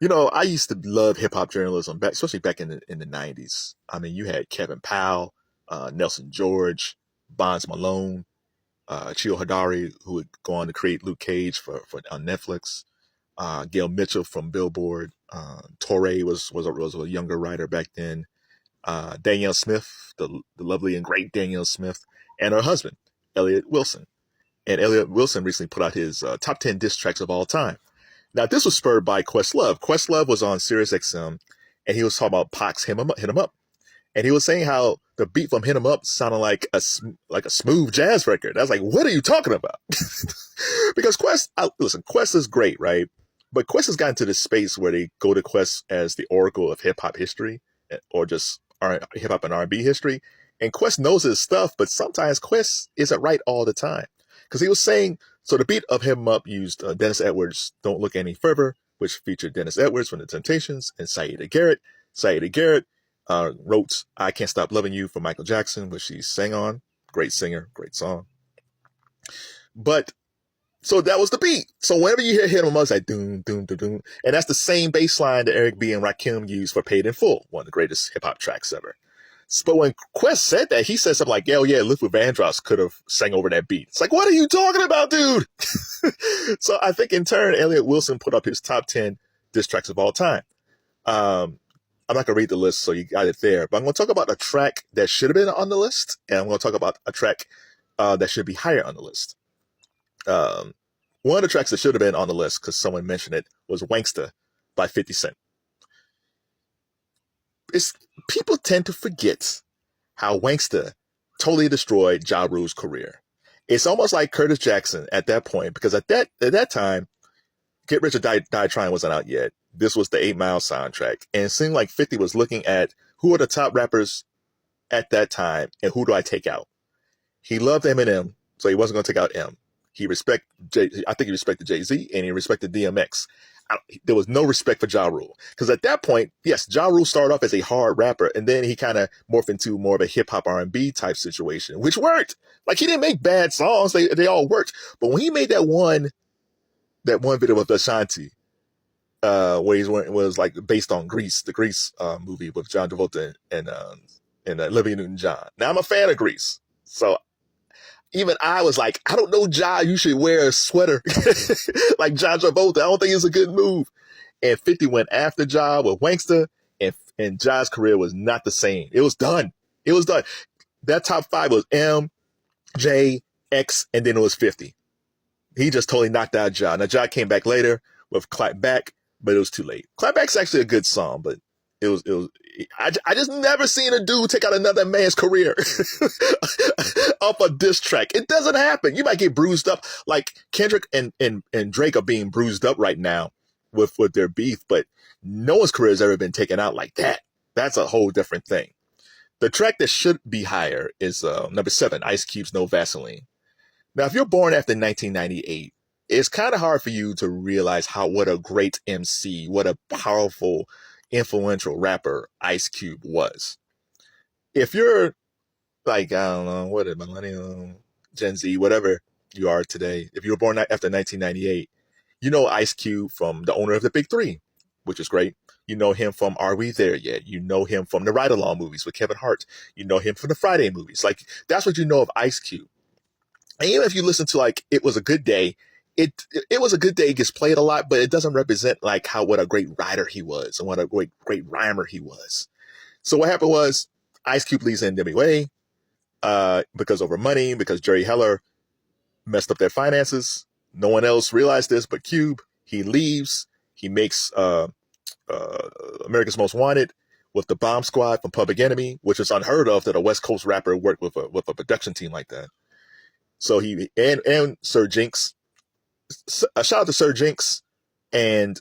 I used to love hip hop journalism back, especially back in the '90s. I mean, you had Kevin Powell, Nelson George, Bonds Malone, Chio Hadari, who would go on to create Luke Cage for on Netflix. Gail Mitchell from Billboard. Torre was a younger writer back then. Danielle Smith, the lovely and great Danielle Smith, and her husband, Elliot Wilson. And Elliot Wilson recently put out his top 10 diss tracks of all time. Now, this was spurred by Questlove. Questlove was on Sirius XM, and he was talking about Pac's Hit 'Em Up. And he was saying how the beat from Hit 'Em Up sounded like a smooth jazz record. I was like, what are you talking about? Because Quest is great, right? But Quest has gotten to this space where they go to Quest as the oracle of hip hop history, or just hip hop and R&B history. And Quest knows his stuff, but sometimes Quest isn't right all the time. Because he was saying, so the beat of Hit 'Em Up used Dennis Edwards' Don't Look Any Further, which featured Dennis Edwards from The Temptations and Siedah Garrett. Siedah Garrett wrote I Can't Stop Loving You for Michael Jackson, which she sang on. Great singer, great song. But so that was the beat. So whenever you hear Hit 'Em Up, it's like doom, doom, doom, doom. And that's the same bass line that Eric B. and Rakim used for Paid in Full, one of the greatest hip hop tracks ever. But when Quest said that, he said something like, "Hell yeah, Luther Vandross could have sang over that beat." It's like, what are you talking about, dude? So I think in turn, Elliot Wilson put up his top 10 diss tracks of all time. I'm not going to read the list, so you got it there. But I'm going to talk about a track that should have been on the list, and I'm going to talk about a track that should be higher on the list. One of the tracks that should have been on the list, because someone mentioned it, was Wanksta by 50 Cent. People tend to forget how Wanksta totally destroyed Ja Rule's career. It's almost like Curtis Jackson at that point, because at that time, Get Rich or Die Trying wasn't out yet. This was the 8 Mile soundtrack. And it seemed like 50 was looking at who are the top rappers at that time and who do I take out. He loved Eminem, so he wasn't going to take out M. I think he respected Jay-Z and he respected DMX. There was no respect for Ja Rule. Because at that point, yes, Ja Rule started off as a hard rapper, and then he kind of morphed into more of a hip-hop R&B type situation, which worked. Like, he didn't make bad songs. They all worked. But when he made that one video with Ashanti, where he was like based on Grease, the Grease movie with John Travolta and Olivia Newton-John. Now, I'm a fan of Grease. So even I was like, I don't know, Ja, you should wear a sweater like John Travolta. I don't think it's a good move. And 50 went after Ja with Wanksta, and Ja's career was not the same. It was done. It was done. That top 5 was M, J, X, and then it was 50. He just totally knocked out Ja. Now, Ja came back later with Clap Back, but it was too late. Clap Back's actually a good song, but I just never seen a dude take out another man's career off a diss track. It doesn't happen. You might get bruised up. Like Kendrick and Drake are being bruised up right now with their beef, but no one's career has ever been taken out like that. That's a whole different thing. The track that should be higher is number 7, Ice Cube's No Vaseline. Now, if you're born after 1998, it's kind of hard for you to realize what a great MC, what a powerful, influential rapper Ice Cube was. If you're like, I don't know, what a millennial, Gen Z, whatever you are today, if you were born after 1998, you know Ice Cube from the owner of the Big Three, which is great. You know him from Are We There Yet? You know him from the Ride Along movies with Kevin Hart. You know him from the Friday movies. Like, that's what you know of Ice Cube. And even if you listen to like It Was a Good Day, it was a good day. It gets played a lot, but it doesn't represent like what a great writer he was and what a great rhymer he was. So what happened was Ice Cube leaves NWA because over money, because Jerry Heller messed up their finances. No one else realized this but Cube. He leaves. He makes America's Most Wanted with the Bomb Squad from Public Enemy, which is unheard of that a West Coast rapper worked with a production team like that. So he and Sir Jinx. A shout out to Sir Jinx and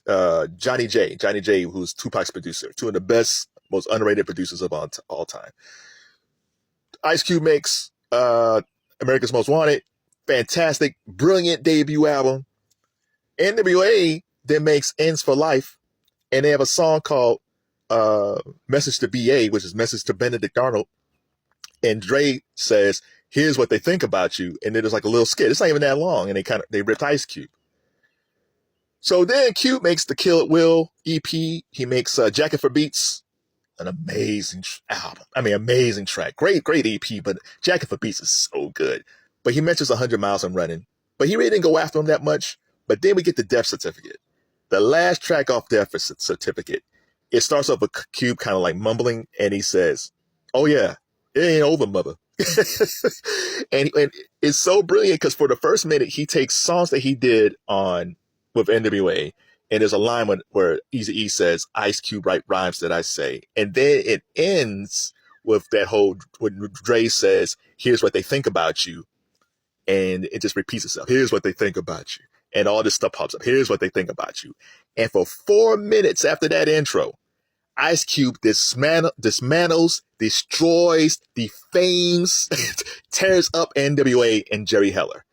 Johnny J, who's 2Pac's producer, 2 of the best, most underrated producers of all time. Ice Cube makes America's Most Wanted, fantastic, brilliant debut album. NWA then makes Ends for Life, and they have a song called Message to BA, which is Message to Benedict Arnold. And Dre says, here's what they think about you. And then there's like a little skit. It's not even that long. And they ripped Ice Cube. So then Cube makes the Kill It Will EP. He makes Jacket for Beats, an amazing album. I mean, amazing track. Great EP, but Jacket for Beats is so good. But he mentions 100 Miles I'm Running. But he really didn't go after him that much. But then we get the Death Certificate. The last track off Death Certificate. It starts off with Cube kind of like mumbling, and he says, "Oh yeah, it ain't over, mother." and it's so brilliant because for the first minute, he takes songs that he did with NWA, and there's a line where Eazy-E says, "Ice Cube write rhymes that I say," and then it ends with that whole when Dre says, "Here's what they think about you," and it just repeats itself. Here's what they think about you, and all this stuff pops up. Here's what they think about you, and for 4 minutes after that intro, Ice Cube dismantles, destroys, defames, tears up NWA and Jerry Heller.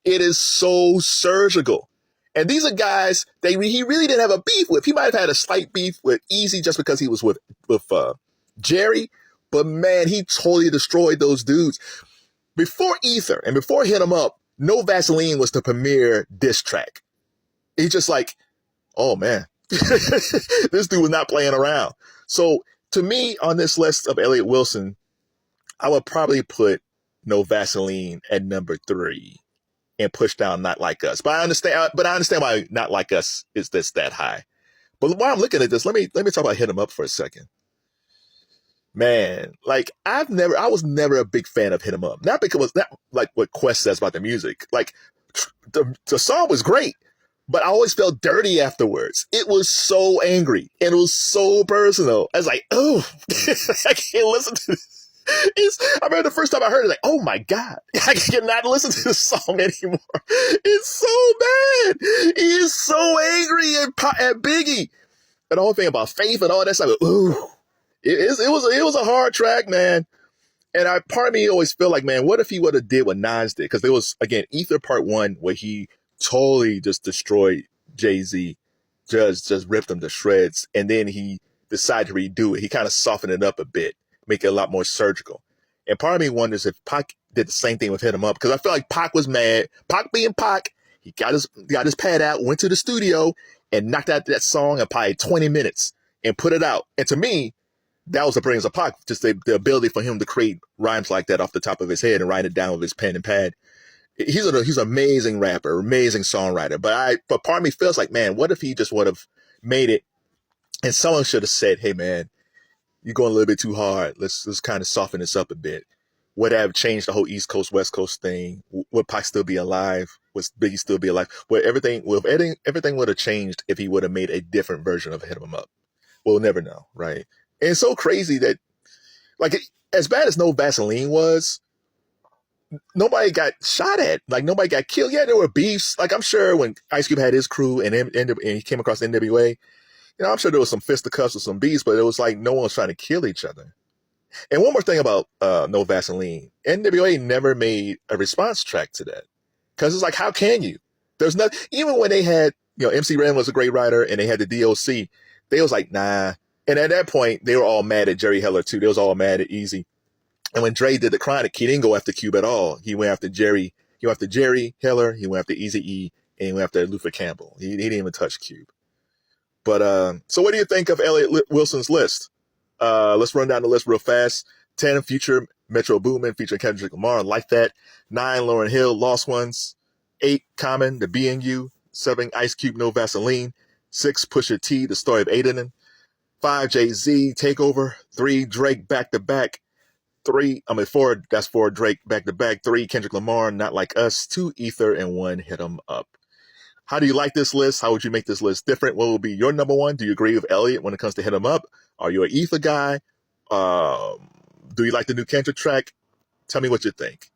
It is so surgical. And these are guys he really didn't have a beef with. He might have had a slight beef with Easy just because he was with Jerry. But man, he totally destroyed those dudes. Before Ether and before Hit 'Em Up, No Vaseline was the premier diss track. He's just like, oh man, this dude was not playing around. So to me, on this list of Elliot Wilson, I would probably put No Vaseline at number 3 and push down Not Like Us. But I understand why Not Like Us is that high. But while I'm looking at this, let me talk about Hit 'Em Up for a second. Man, like I was never a big fan of Hit 'Em Up. Not because not like what Quest says about the music. Like the song was great, but I always felt dirty afterwards. It was so angry and it was so personal. I was like, oh, I can't listen to this. I remember the first time I heard it, like, oh my God, I cannot listen to this song anymore. It's so bad. He is so angry at Biggie. And the whole thing about faith and all that stuff. Ooh, it was a hard track, man. And part of me always feel like, man, what if he would have did what Nas did? Because there was, again, Ether Part 1, where he totally just destroyed Jay-Z, just ripped him to shreds. And then he decided to redo it. He kind of softened it up a bit, make it a lot more surgical. And part of me wonders if Pac did the same thing with Hit 'Em Up, because I feel like Pac was mad. Pac being Pac, he got his pad out, went to the studio, and knocked out that song in probably 20 minutes and put it out. And to me, that was the brilliance of Pac, just the ability for him to create rhymes like that off the top of his head and write it down with his pen and pad. He's an amazing rapper, amazing songwriter. But part of me feels like, man, what if he just would have made it and someone should have said, hey, man, you're going a little bit too hard. Let's kind of soften this up a bit. Would have changed the whole East Coast, West Coast thing? Would Pac still be alive? Would Biggie still be alive? Everything would have changed if he would have made a different version of Hit 'Em Up. We'll never know, right? And it's so crazy that, like, as bad as No Vaseline was, nobody got shot at. Like, nobody got killed. Yeah, there were beefs. Like, I'm sure when Ice Cube had his crew and he came across NWA, I'm sure there was some fisticuffs or some beefs, but it was like no one was trying to kill each other. And one more thing about No Vaseline. NWA never made a response track to that. Because it's like, how can you? There's nothing. Even when they had, MC Ren was a great writer and they had the DOC, they was like, nah. And at that point, they were all mad at Jerry Heller, too. They was all mad at Easy. And when Dre did The Chronic, he didn't go after Cube at all. He went after Jerry. He went after Jerry Heller. He went after Eazy-E. And he went after Luther Campbell. He didn't even touch Cube. But so what do you think of Elliot Wilson's list? Let's run down the list real fast. 10, Future, Metro Boomin, featuring Kendrick Lamar, Like That. 9, Lauryn Hill, Lost Ones. 8, Common, The Being You. 7, Ice Cube, No Vaseline. 6, Pusha T, The Story of Aiden. 5, Jay-Z, Takeover. 3, Drake, Back to Back. 4, that's 4, Drake, Back to Back. 3, Kendrick Lamar, Not Like Us. 2, Ether, and 1, Hit 'Em Up. How do you like this list? How would you make this list different? What will be your number one? Do you agree with Elliot when it comes to Hit 'Em Up? Are you an Ether guy? Do you like the new Kendrick track? Tell me what you think.